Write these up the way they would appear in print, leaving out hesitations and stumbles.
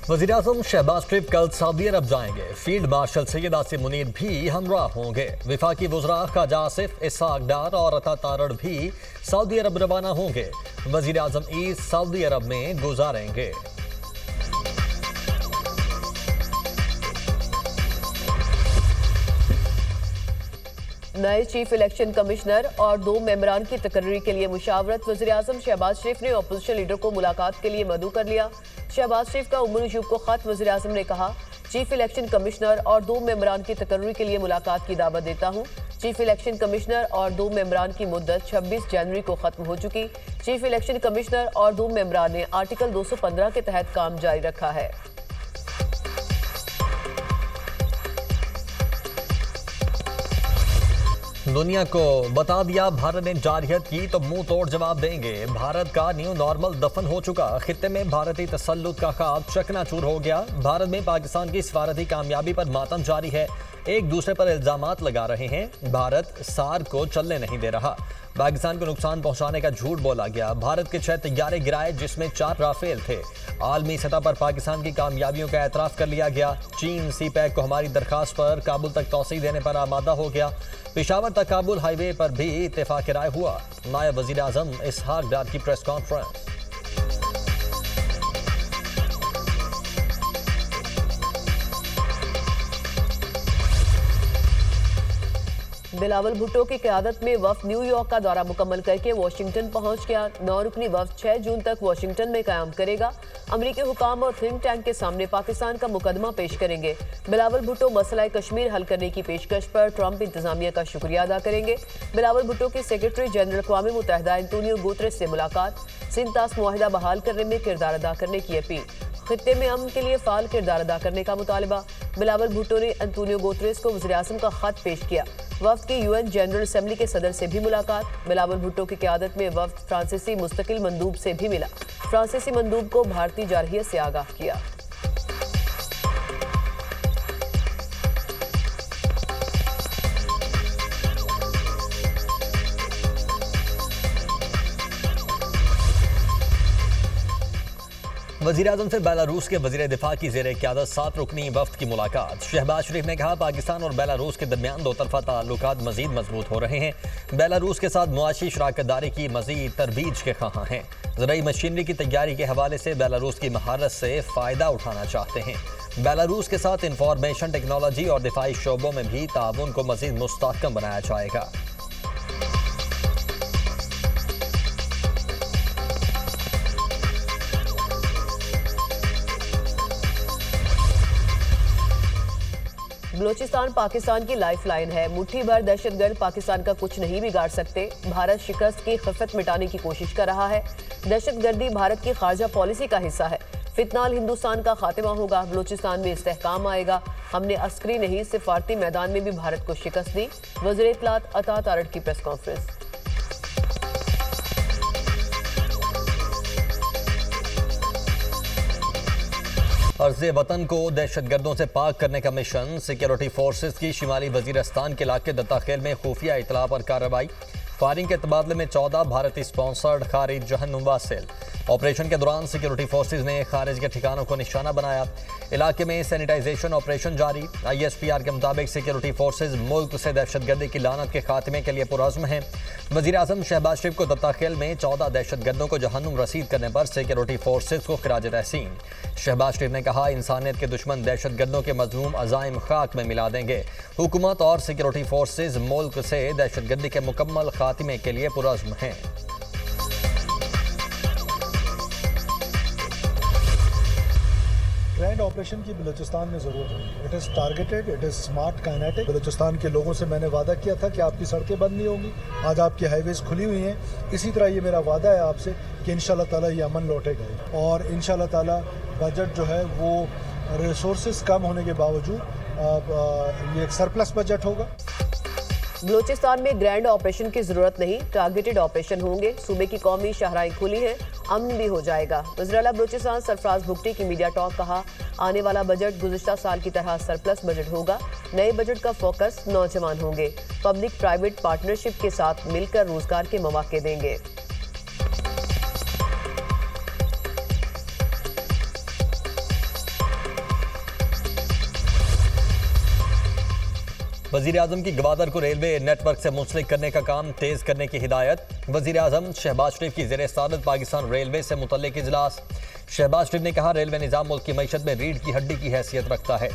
वज़ीर-ए-आज़म शहबाज शरीफ कल सऊदी अरब जाएंगे। फील्ड मार्शल सैयद आसिम मुनीर भी हमरा होंगे। वफाकी वज़रा ख्वाजा आसिफ, इसहाक डार और अता तारड़ भी सऊदी अरब रवाना होंगे। वज़ीर-ए-आज़म ईद सऊदी अरब में गुजारेंगे। नए चीफ इलेक्शन कमिश्नर और 2 मेंबरान की तकर्री के लिए मुशावरत। वज़ीर-ए-आज़म शहबाज शरीफ ने अपोजिशन लीडर को मुलाकात के लिए मदऊ कर लिया। शहबाज शरीफ का उम्र नजूब को खत। वज़ीर-ए-आज़म ने कहा, चीफ इलेक्शन कमिश्नर और 2 मेंबरान की तकर्री के लिए मुलाकात की दावत देता हूँ। चीफ इलेक्शन कमिश्नर और 2 मेंबरान की मुद्दत 26 जनवरी को खत्म हो चुकी। चीफ इलेक्शन कमिश्नर और 2 मेंबरान ने आर्टिकल 215 के तहत काम जारी रखा है। दुनिया को बता दिया, भारत ने जारहियत की तो मुंह तोड़ जवाब देंगे। भारत का न्यू नॉर्मल दफन हो चुका। खित्ते में भारतीय तसल्लुत का ख्वाब चकनाचूर हो गया। भारत में पाकिस्तान की सफारती कामयाबी पर मातम जारी है। एक दूसरे पर इल्जामात लगा रहे हैं। भारत सार को चलने नहीं दे रहा। पाकिस्तान को नुकसान पहुंचाने का झूठ बोला गया। भारत के 6 तैयारे गिराए जिसमें 4 राफेल थे। आलमी सतह पर पाकिस्तान की कामयाबियों का एतराफ कर लिया गया। चीन सी-पैक को हमारी दरखास्त पर काबुल तक तौसीह देने पर आमादा हो गया। पेशावर तक काबुल हाईवे पर भी इत्तेफाक राय हुआ। नायब वज़ीर-ए-आज़म इसहाक डार की प्रेस कॉन्फ्रेंस। बिलावल भुट्टो की क़यादत में वफ़द न्यूयॉर्क का दौरा मुकम्मल करके वाशिंगटन पहुंच गया। 9 रुकनी वफ़द 6 जून तक वाशिंगटन में क़याम करेगा। अमरीकी हुकाम और थिंक टैंक के सामने पाकिस्तान का मुकदमा पेश करेंगे। बिलावल भुट्टो मसला कश्मीर हल करने की पेशकश पर ट्रंप इंतजामिया का शुक्रिया अदा करेंगे। बिलावल भुट्टो की सेक्रेटरी जनरल अक़वाम मुत्तहिदा एंटोनियो गुतरेस से मुलाकात। सिंतास मुआहिदा बहाल करने में किरदार अदा करने की अपील। खित्ते में अमन के लिए फाल किरदार अदा करने का मुतालबा। बिलावल भुट्टो ने एंटोनियो गुतरेस को वज़ीर-ए-आज़म का खत पेश किया। वफ़द की यूएन जनरल असेंबली के सदर से भी मुलाकात। बिलावल भुट्टो की क़यादत में वफ़द फ्रांसीसी मुस्तकिल मंदूब से भी मिला। फ्रांसीसी मंदूब को भारतीय जारहियत से आगाह किया। वज़ीर-ए-आज़म से बेलारूस के वज़ीर दिफा की ज़ेर क़यादत 7 रुकनी वफ़द की मुलाकात। शहबाज शरीफ ने कहा, पाकिस्तान और बेलारूस के दरमियान दो तरफ़ा ताल्लुकात मज़ीद मजबूत हो रहे हैं। बेलारूस के साथ मुआशी शराकतदारी की मज़ीद तरवीज के ख़्वाहां हैं। ज़राई मशीनरी की तैयारी के हवाले से बेलारूस की महारत से फ़ायदा उठाना चाहते हैं। बेलारूस के साथ इंफॉर्मेशन टेक्नोलॉजी और दिफाई शोबों में भी ताउन को मज़ीद मुस्तहकम बनाया जाएगा। बलोचिस्तान पाकिस्तान की लाइफ लाइन है। मुट्ठी भर दहशतगर्द पाकिस्तान का कुछ नहीं बिगाड़ सकते। भारत शिकस्त की खफत मिटाने की कोशिश कर रहा है। दहशतगर्दी भारत की खारजा पॉलिसी का हिस्सा है। फितनाल हिंदुस्तान का खात्मा होगा। बलोचिस्तान में इस्तेहकाम आएगा। हमने अस्करी नहीं सिफारती मैदान में भी भारत को शिकस्त दी। वज़ीर इत्तलात अता तारड़ की प्रेस कॉन्फ्रेंस। अर्ज़े वतन को दहशतगर्दों से पाक करने का मिशन। सिक्योरिटी फोर्सेस की शिमाली वजीरस्तान के इलाके दत्ताखेल में खुफिया इतला पर कार्रवाई। फायरिंग के तबादले में 14 भारतीय स्पॉन्सर्ड खारिज जहन्नुम वासिल। ऑपरेशन के दौरान सिक्योरिटी फोर्सेज ने खारिज के ठिकानों को निशाना बनाया। इलाके में सैनिटाइजेशन ऑपरेशन जारी। ISPR के मुताबिक सिक्योरिटी फोर्सेज मुल्क से दहशतगर्दी की लानत के खात्मे के लिए पुरअज़्म हैं। वज़ीर-ए-आज़म शहबाज शरीफ को दत्ताखेल में 14 दहशतगर्दों को जहन्नुम रसीद करने पर सिक्योरिटी फोर्सेज को खिराज तहसीन। शहबाज शरीफ ने कहा, इंसानियत के दुश्मन दहशतगर्दों के मज़लूम अज़ाइम खाक में मिला देंगे। हुकूमत और सिक्योरिटी फोर्सेज मुल्क से दहशतगर्दी के मुकम्मल खात्मे के लिए पुरअज़्म हैं। ग्रैंड ऑपरेशन की बलूचिस्तान में ज़रूरत है। It is targeted, it is smart, kinetic. Balochistan के लोगों से मैंने वादा किया था कि आपकी सड़कें बंद नहीं होंगी। आज आपकी हाईवेज़ खुली हुई हैं। इसी तरह ये मेरा वादा है आपसे कि इंशाल्लाह ताला ये अमन लौटेगा और इंशाल्लाह ताला बजट जो है वो रिसोर्सेज कम होने के बावजूद ये एक सरप्लस बजट होगा। बलोचिस्तान में ग्रैंड ऑपरेशन की जरूरत नहीं, टारगेटेड ऑपरेशन होंगे। सूबे की कौमी शाहराएं खुली हैं, अमन भी हो जाएगा। वज़ीर आला बलोचिस्तान सरफराज भुट्टी की मीडिया टॉक। कहा, आने वाला बजट गुज़िश्ता साल की तरह सरप्लस बजट होगा। नए बजट का फोकस नौजवान होंगे। पब्लिक प्राइवेट पार्टनरशिप के साथ मिलकर रोजगार के मौके देंगे। वजीर आजम की गवादर को रेलवे नेटवर्क से मुंसलिक करने का काम तेज करने की हिदायत। वजीर आजम शहबाज शरीफ की ज़ेर सदारत पाकिस्तान रेलवे से मुतल्लिक इजलास। शहबाज शरीफ ने कहा, रेलवे निज़ाम मुल्क की मईशत में रीढ़ की हड्डी की हैसियत रखता है।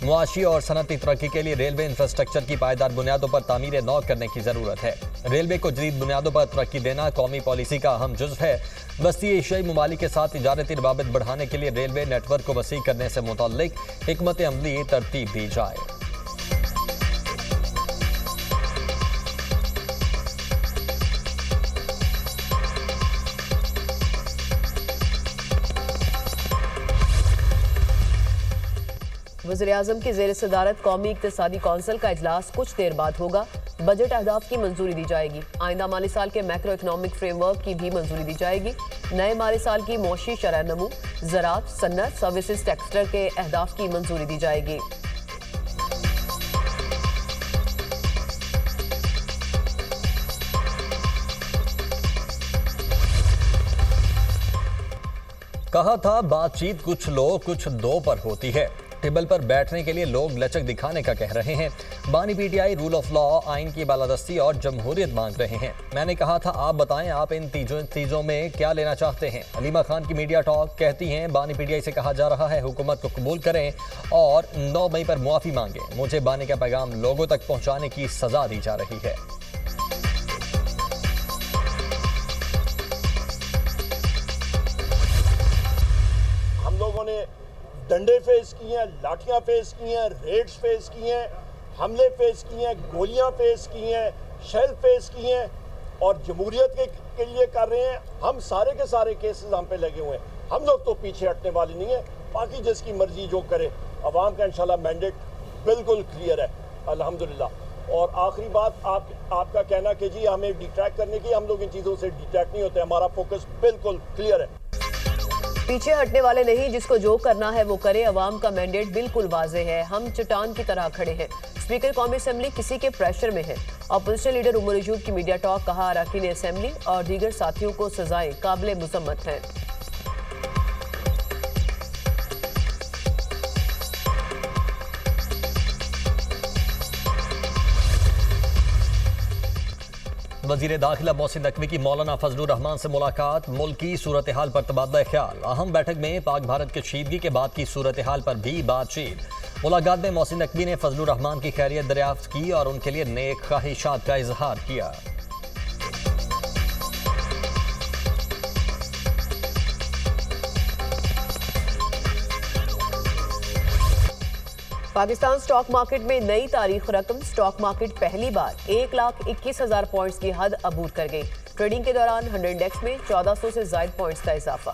मुआशी और सनती तरक्की के लिए रेलवे इंफ्रास्ट्रक्चर की पायदार बुनियादों पर तामीर नौ करने की ज़रूरत है। रेलवे को जदीद बुनियादों पर तरक्की देना कौमी पॉलिसी का अहम जुज़्व है। वस्ती एशियाई ममालिक के साथ तिजारती रवाबित बढ़ाने के लिए रेलवे नेटवर्क को वसी करने से मुतल्लिक हिकमत अमली तरतीब दी जाए। वज़ीर आज़म की ज़ेर सदारत कौमी इक़्तिसादी कौंसिल का इजलास कुछ देर बाद होगा। बजट अहदाफ की मंजूरी दी जाएगी। आइंदा माली साल के मैक्रो इकनॉमिक फ्रेमवर्क की भी मंजूरी दी जाएगी। नए माली साल की मौशी शरह नमू, ज़राअत, सन्नत, सर्विसेज टेक्सटाइल के अहदाफ की मंजूरी दी जाएगी। कहा था बातचीत कुछ लोग कुछ दो पर होती है। टेबल पर बैठने के लिए लोग लचक दिखाने का कह रहे हैं। बानी पीटीआई रूल ऑफ लॉ, आइन की बालादस्ती और जमहूरियत मांग रहे हैं। मैंने कहा था, आप बताएं आप इन चीजों में क्या लेना चाहते हैं। अलीमा खान की मीडिया टॉक कहती हैं, बानी पीटीआई से कहा जा रहा है हुकूमत को कबूल करें और 9 मई पर मुआफ़ी मांगे। मुझे बानी का पैगाम लोगों तक पहुँचाने की सजा दी जा रही है। हम लोगों ने डंडे फेस किए हैं, लाठियां फेस की हैं, रेड्स फेस किए हैं, हमले फेस किए हैं, गोलियां फेस की हैं, शेल फेस किए हैं और जमहूरियत के लिए कर रहे हैं। हम सारे के सारे केसेस हम पे लगे हुए हैं। हम लोग तो पीछे हटने वाले नहीं है। बाकी जिसकी मर्जी जो करे, अवाम का इंशाल्लाह मैंडेट बिल्कुल क्लियर है अल्हम्दुलिल्लाह। और आखिरी बात, आपका कहना कि जी हमें डिट्रैक्ट करने की, हम लोग इन चीज़ों से डिट्रैक्ट नहीं होते। हमारा फोकस बिल्कुल क्लियर है। पीछे हटने वाले नहीं, जिसको जो करना है वो करे। अवाम का मैंडेट बिल्कुल वाज़ेह है। हम चट्टान की तरह खड़े हैं। स्पीकर कौमी असेंबली किसी के प्रेशर में है। अपोजिशन लीडर उमर अयूब की मीडिया टॉक, कहा, अरकान असेंबली और दीगर साथियों को सजाएं काबिल मुज़म्मत हैं। वज़ीर दाखिला मोहसिन नकवी की मौलाना फजलुर रहमान से मुलाकात। मुल्क की सूरत हाल पर तबादला ख्याल। अहम बैठक में पाक भारत के कशीदगी के बाद की सूरत हाल पर भी बातचीत। मुलाकात में मोहसिन नकवी ने फजलुर रहमान की खैरियत दरियाफ्त की और उनके लिए नेक ख्वाहिशात का इजहार किया। पाकिस्तान स्टॉक मार्केट में नई तारीख रकम। स्टॉक मार्केट पहली बार 1,21,000 पॉइंट्स की हद अबूर कर गई। ट्रेडिंग के दौरान 100 इंडेक्स में 1400 से ज्यादा पॉइंट्स का इजाफा।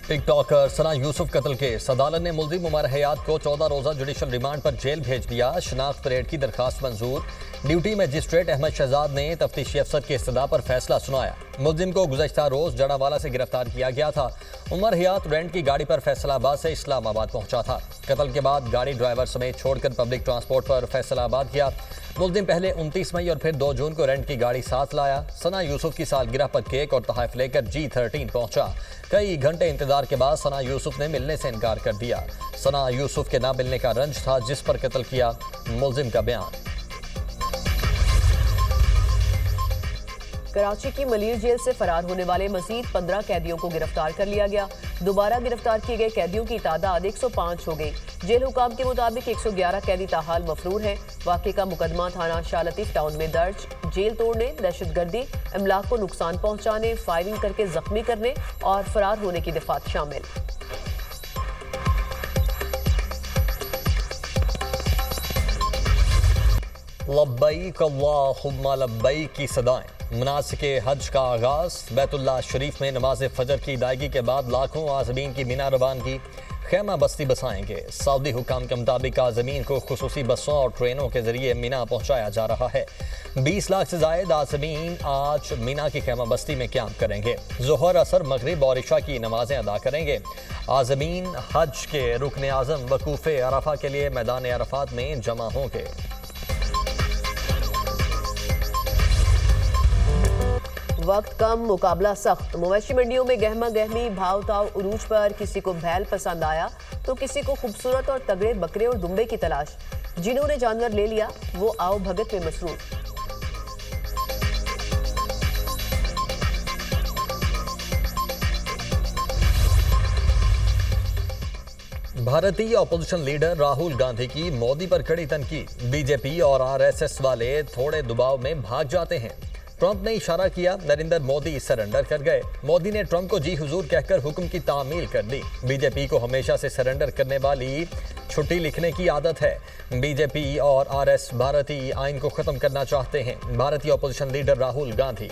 टिकटॉकर सना यूसुफ कत्ल केस। अदालत ने मुलजिम उमर हयात को 14 रोजा जुडिशल रिमांड पर जेल भेज दिया। शनाख्त परेड की दरखास्त मंजूर। ड्यूटी मजिस्ट्रेट अहमद शहजाद ने तफ्तीशी अफसर की इस्तदा पर फैसला सुनाया। मुलजिम को गुज़श्ता रोज जड़ावाला से गिरफ्तार किया गया था। उमर हयात रेंट की गाड़ी पर फैसलाबाद से इस्लामाबाद पहुंचा था। कत्ल के बाद गाड़ी ड्राइवर समेत छोड़कर पब्लिक ट्रांसपोर्ट पर फैसलाबाद गया। मुलजिम पहले 29 मई और फिर 2 जून को रेंट की गाड़ी साथ लाया। सना यूसुफ की सालगिरह पर केक और तोहफे लेकर G13 पहुंचा। कई घंटे इंतजार के बाद सना यूसुफ ने मिलने से इनकार कर दिया। सना यूसुफ के ना मिलने का रंज था जिस पर कत्ल किया, मुलजिम का बयान। कराची की मलीर जेल से फरार होने वाले मजीद 15 कैदियों को गिरफ्तार कर लिया गया। दोबारा गिरफ्तार किए गए कैदियों की तादाद 105 हो गई। जेल हुकाम के मुताबिक 111 कैदी ताहाल मफरूर हैं। वाक़े का मुकदमा थाना शाह लतीफ टाउन में दर्ज। जेल तोड़ने, दहशतगर्दी, अमलाक को नुकसान पहुंचाने, फायरिंग करके जख्मी करने और फरार होने की दफात शामिल। लब्बैक अल्लाहुम्मा लब्बैक की सदाएं। मनासिक हज का आगाज। बैतुल्लाह शरीफ में नमाज फजर की अदायगी के बाद लाखों आज़मीन की मीना रवानगी। खेमा बस्ती बसाएंगे। सऊदी हुकाम के मुताबिक आज़मीन को खुसूसी बसों और ट्रेनों के जरिए मीना पहुंचाया जा रहा है। 20 लाख से ज़ायद आज़मीन आज मीना की खेमा बस्ती में क्याम करेंगे। ज़ोहर, असर, मगरिब और इशा की नमाजें अदा करेंगे। आज़मीन हज के रुकन आज़म वकूफ़ अरफा के लिए मैदान अरफात में जमा होंगे। वक्त कम, मुकाबला सख्त। मवेशी मंडियों में गहमा गहमी, भाव ताव उरूज पर। किसी को बैल पसंद आया तो किसी को खूबसूरत और तगड़े बकरे और दुम्बे की तलाश। जिन्होंने जानवर ले लिया वो आओ भगत में मसरूफ। भारतीय ऑपोजिशन लीडर राहुल गांधी की मोदी पर कड़ी तनकीद। बीजेपी और आरएसएस वाले थोड़े दबाव में भाग जाते हैं। ट्रंप ने इशारा किया, नरेंद्र मोदी सरेंडर कर गए। मोदी ने ट्रंप को जी हुजूर कहकर हुक्म की तामील कर दी। बीजेपी को हमेशा से सरेंडर करने वाली छुट्टी लिखने की आदत है। बीजेपी और आरएस भारतीय आइन को खत्म करना चाहते हैं। भारतीय ऑपोजिशन लीडर राहुल गांधी।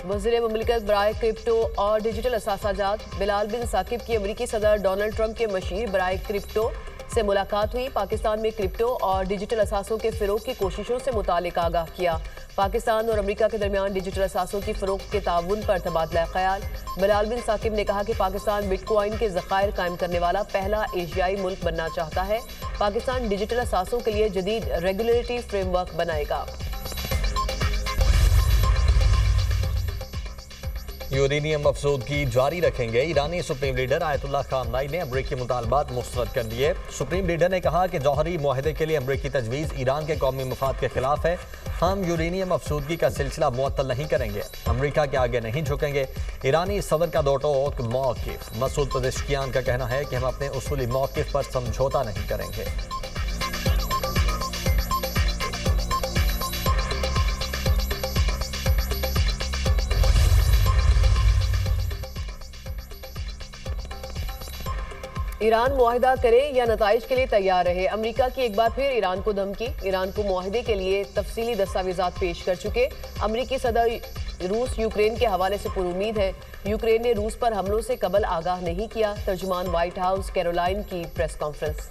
वज़ीर मुमलिकत बराए क्रिप्टो और डिजिटल असासाजात बिलाल बिन साकिब की अमरीकी सदर डोनाल्ड ट्रंप के मशीर बराए क्रिप्टो से मुलाकात हुई। पाकिस्तान में क्रिप्टो और डिजिटल असासों के फ़रोग की कोशिशों से मुतालिक आगाह किया। पाकिस्तान और अमेरिका के दरमियान डिजिटल असासों की फ़रोग के ताउन पर तबादला ख्याल। बिलाल बिन साकिब ने कहा कि पाकिस्तान बिटकॉइन के ज़खायर कायम करने वाला पहला एशियाई मुल्क बनना चाहता है। पाकिस्तान डिजिटल असासों के लिए जदीद रेगुलेटरी फ्रेमवर्क बनाएगा। यूरेनियम अफसोदगी जारी रखेंगे। ईरानी सुप्रीम लीडर आयतुल्लाह खामनाई ने अमरीकी मुतालबात मुस्तरद कर दिए। सुप्रीम लीडर ने कहा कि जौहरी मुआहदे के लिए अमरीकी तजवीज़ ईरान के कौमी मफाद के खिलाफ है। हम यूरेनियम अफसोदगी का सिलसिला मुअत्तल नहीं करेंगे, अमरीका के आगे नहीं झुकेंगे। ईरानी सदर का दो टोक मौक़िफ़। मसूद पज़ेश्कियान का कहना है कि हम अपने उसूली मौक़िफ़ पर समझौता नहीं करेंगे। ईरान मुआहिदा करे या नताइज के लिए तैयार रहे। अमेरिका की एक बार फिर ईरान को धमकी। ईरान को मुआहिदे के लिए तफसीली दस्तावेजात पेश कर चुके अमेरिकी सदर रूस यूक्रेन के हवाले से पुरुमीद है। यूक्रेन ने रूस पर हमलों से कबल आगाह नहीं किया। तर्जुमान व्हाइट हाउस कैरोलाइन की प्रेस कॉन्फ्रेंस।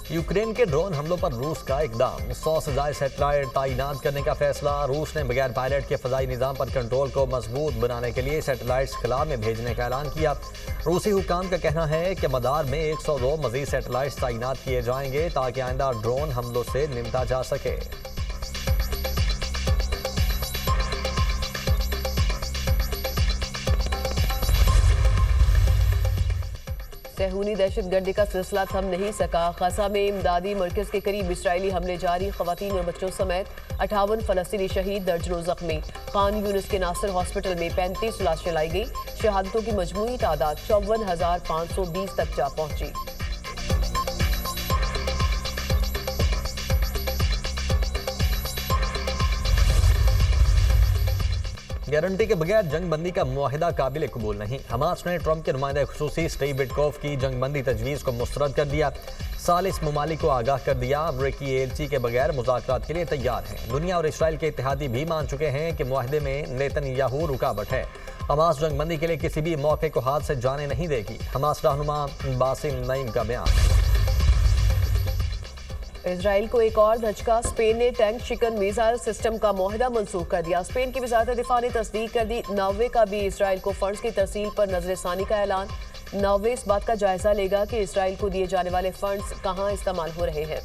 यूक्रेन के ड्रोन हमलों पर रूस का इकदाम। 100 से ज़ायद सैटेलाइट तैनात करने का फैसला। रूस ने बगैर पायलट के फ़ज़ाई निज़ाम पर कंट्रोल को मजबूत बनाने के लिए सैटेलाइट्स खला में भेजने का ऐलान किया। रूसी हुक्काम का कहना है कि मदार में 102 मज़ीद सैटेलाइट्स तैनात किए जाएंगे ताकि आइंदा ड्रोन हमलों से निपटा जा सके। सहूनी दहशतगर्दी का सिलसिला थम नहीं सका। गजा में इमदादी मरकज के करीब इसराइली हमले जारी। खवातीन और बच्चों समेत 58 फलस्तीनी शहीद, दर्जनों जख्मी। खान यूनिस के नासिर हॉस्पिटल में 35 लाशें लाई गई। शहादतों की मजमूई तादाद 54,520 तक जा पहुंची। गारंटी के बगैर जंगबंदी का मुआहिदा काबिल कबूल नहीं। हमास ने ट्रंप के नुमाइंदा खुसूसी स्टीव विटकॉफ की जंगबंदी तजवीज़ को मुस्तरद कर दिया। सालिस ममालिक को आगाह कर दिया, अमरीकी एजेंसी के बगैर मुज़ाकरात के लिए तैयार हैं। दुनिया और इसराइल के इत्तेहादी भी मान चुके हैं कि मुआहिदे में नेतन्याहू रुकावट है। हमास जंगबंदी के लिए किसी भी मौके को हाथ से जाने नहीं देगी। हमास रहनुमा बासिम नईम का बयान। इजराइल को एक और धचका। स्पेन ने टैंक शिकन मिसाइल सिस्टम का मुआहिदा मंसूख कर दिया। स्पेन की वज़ारत दिफा ने तस्दीक कर दी। नॉर्वे का भी इसराइल को फंड्स की तरसील पर नजरसानी का ऐलान। नॉर्वे इस बात का जायजा लेगा कि इसराइल को दिए जाने वाले फंड्स कहां इस्तेमाल हो रहे हैं।